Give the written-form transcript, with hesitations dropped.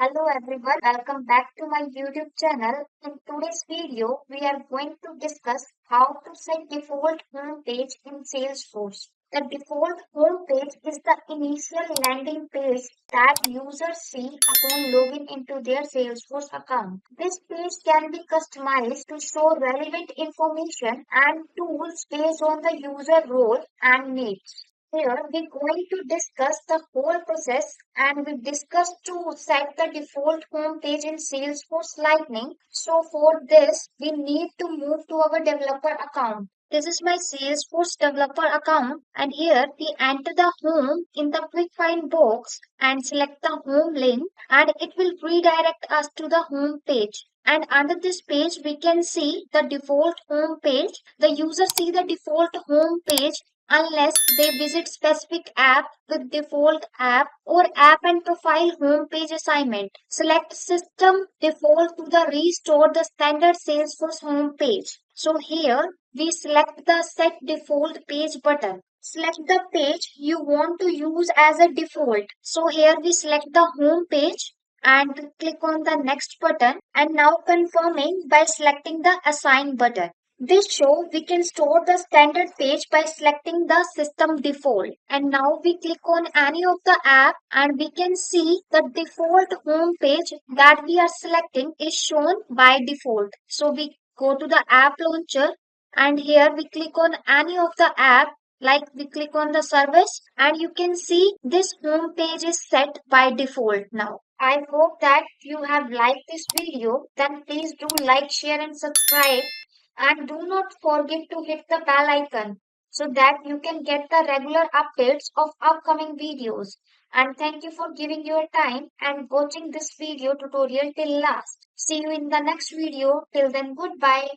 Hello everyone, welcome back to my YouTube channel. In today's video, we are going to discuss how to set default home page in Salesforce. The default home page is the initial landing page that users see upon logging into their Salesforce account. This page can be customized to show relevant information and tools based on the user role and needs. Here we're going to discuss the whole process and we discuss to set the default home page in Salesforce Lightning. So for this, we need to move to our developer account. This is my Salesforce developer account and here we enter the home in the quick find box and select the home link and it will redirect us to the home page. And under this page, we can see the default home page. The user see the default home page unless they visit specific app with default app or app and profile homepage assignment. Select system default to the restore the standard Salesforce homepage. So here we select the set default page button. Select the page you want to use as a default. So here we select the home page and click on the next button and now confirming by selecting the assign button. This show we can store the standard page by selecting the system default. And now we click on any of the app and we can see the default home page that we are selecting is shown by default. So we go to the app launcher and here we click on any of the app like we click on the service and you can see this home page is set by default now. I hope that you have liked this video. Then please do like, share and subscribe and do not forget to hit the bell icon so that you can get the regular updates of upcoming videos. And thank you for giving your time and watching this video tutorial till last. See you in the next video. Till then, goodbye.